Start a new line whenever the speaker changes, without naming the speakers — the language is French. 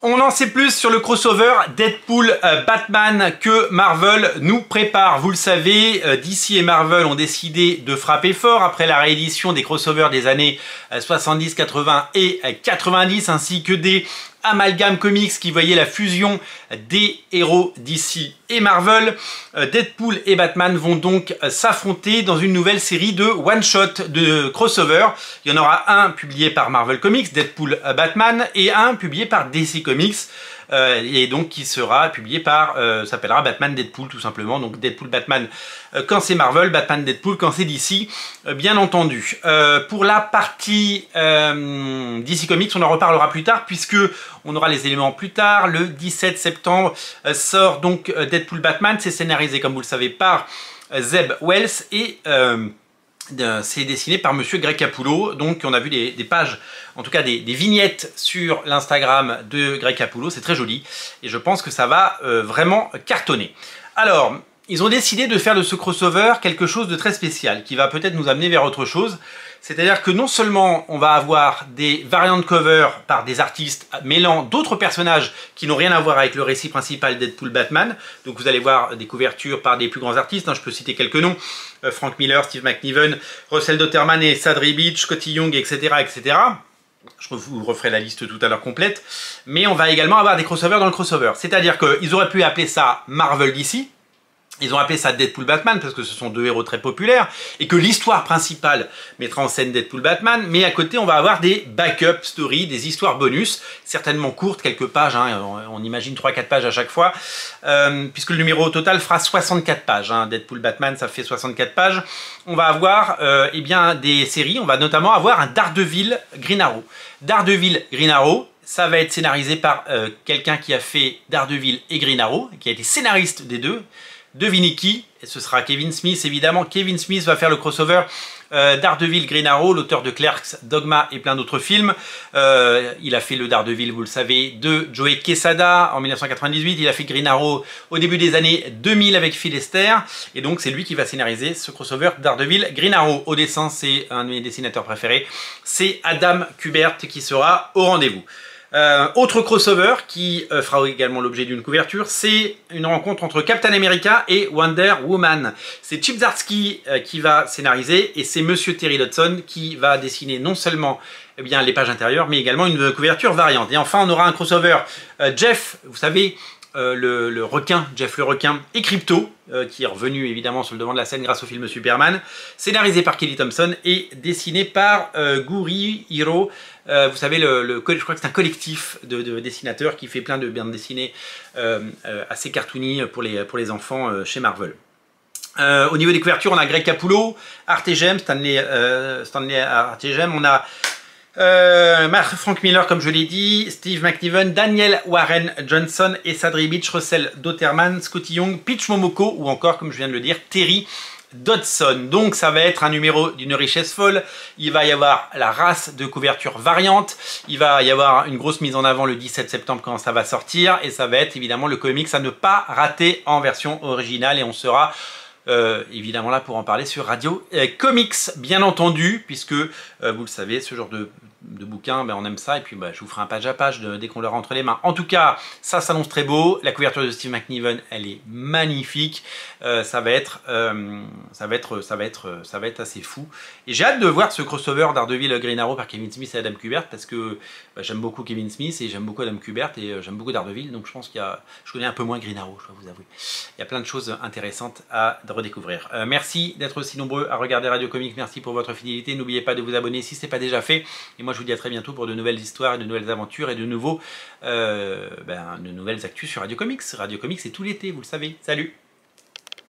On en sait plus sur le crossover Deadpool-Batman que Marvel nous prépare. Vous le savez, DC et Marvel ont décidé de frapper fort après la réédition des crossovers des années 70, 80 et 90, ainsi que des Amalgam Comics qui voyaient la fusion des héros DC et Marvel. Deadpool et Batman vont donc s'affronter dans une nouvelle série de one-shot de crossover. Il y en aura un publié par Marvel Comics, Deadpool Batman, et un publié par DC Comics, et donc qui sera publié par, s'appellera Batman Deadpool tout simplement. Donc Deadpool Batman quand c'est Marvel, Batman Deadpool quand c'est DC, bien entendu. Pour la partie DC Comics, on en reparlera plus tard puisque on aura les éléments plus tard. Le 17 septembre sort donc Deadpool Batman. C'est scénarisé, comme vous le savez, par Zeb Wells et c'est dessiné par monsieur Greg Capullo. Donc on a vu des pages, en tout cas des vignettes sur l'Instagram de Greg Capullo. C'est très joli et je pense que ça va vraiment cartonner. Alors, ils ont décidé de faire de ce crossover quelque chose de très spécial qui va peut-être nous amener vers autre chose. C'est-à-dire que non seulement on va avoir des variantes cover par des artistes mêlant d'autres personnages qui n'ont rien à voir avec le récit principal Deadpool Batman. Donc vous allez voir des couvertures par des plus grands artistes, hein, je peux citer quelques noms. Frank Miller, Steve McNiven, Russell Dotterman et Sadri Beach, Scotty Young, etc. etc. Je vous referai la liste tout à l'heure complète. Mais on va également avoir des crossovers dans le crossover. C'est-à-dire qu'ils auraient pu appeler ça Marvel DC. Ils ont appelé ça Deadpool Batman parce que ce sont deux héros très populaires et que l'histoire principale mettra en scène Deadpool Batman, mais à côté on va avoir des backup stories, des histoires bonus, certainement courtes, quelques pages, hein, on imagine 3-4 pages à chaque fois, puisque le numéro au total fera 64 pages, hein, Deadpool Batman ça fait 64 pages. On va avoir eh bien, des séries, on va notamment avoir un Daredevil Green Arrow. Daredevil Green Arrow, ça va être scénarisé par quelqu'un qui a fait Daredevil et Green Arrow, qui a été scénariste des deux, devinez qui, et ce sera Kevin Smith évidemment. Kevin Smith va faire le crossover Daredevil Green Arrow, l'auteur de Clerks, Dogma et plein d'autres films. Il a fait le Daredevil, vous le savez, de Joey Quesada en 1998. Il a fait Green Arrow au début des années 2000 avec Phil Lester. Et donc c'est lui qui va scénariser ce crossover Daredevil Green Arrow. Au dessin, c'est un de mes dessinateurs préférés. C'est Adam Kubert qui sera au rendez-vous. Autre crossover qui fera également l'objet d'une couverture, c'est une rencontre entre Captain America et Wonder Woman. C'est Chip Zdarsky qui va scénariser et c'est monsieur Terry Dodson qui va dessiner non seulement eh bien, les pages intérieures mais également une couverture variante. Et enfin on aura un crossover Jeff, vous savez, le requin, Jeff le requin, et Crypto, qui est revenu évidemment sur le devant de la scène grâce au film Superman, scénarisé par Kelly Thompson et dessiné par Guri Hiro. Vous savez, je crois que c'est un collectif de dessinateurs qui fait plein de bandes dessinées assez cartoony pour les enfants chez Marvel. Au niveau des couvertures, on a Greg Capullo, Artegem, Stanley Artegem, on a Frank Miller comme je l'ai dit, Steve McNiven, Daniel Warren Johnson et Sadri Beach, Russell Dotterman, Scotty Young, Peach Momoko ou encore, comme je viens de le dire, Terry Dodson. Donc ça va être un numéro d'une richesse folle. Il va y avoir la race de couverture variante. Il va y avoir une grosse mise en avant le 17 septembre quand ça va sortir. Et ça va être évidemment le comics à ne pas rater en version originale. Et on sera évidemment là pour en parler sur Radio Comics, bien entendu, puisque vous le savez, ce genre de bouquin, ben, on aime ça, et puis je vous ferai un page à page dès qu'on l'aura entre les mains. En tout cas, ça s'annonce très beau. La couverture de Steve McNiven, elle est magnifique. Ça va être assez fou. Et j'ai hâte de voir ce crossover Daredevil Green Arrow par Kevin Smith et Adam Kubert, parce que j'aime beaucoup Kevin Smith et j'aime beaucoup Adam Kubert et j'aime beaucoup Daredevil, donc je pense je connais un peu moins Green Arrow, je dois vous avouer. Il y a plein de choses intéressantes à redécouvrir. Merci d'être aussi nombreux à regarder Radio Comics, merci pour votre fidélité. N'oubliez pas de vous abonner si ce n'est pas déjà fait. Et moi je vous dis à très bientôt pour de nouvelles histoires et de nouvelles aventures et de nouvelles actus sur Radio Comics. Radio Comics c'est tout l'été, vous le savez. Salut!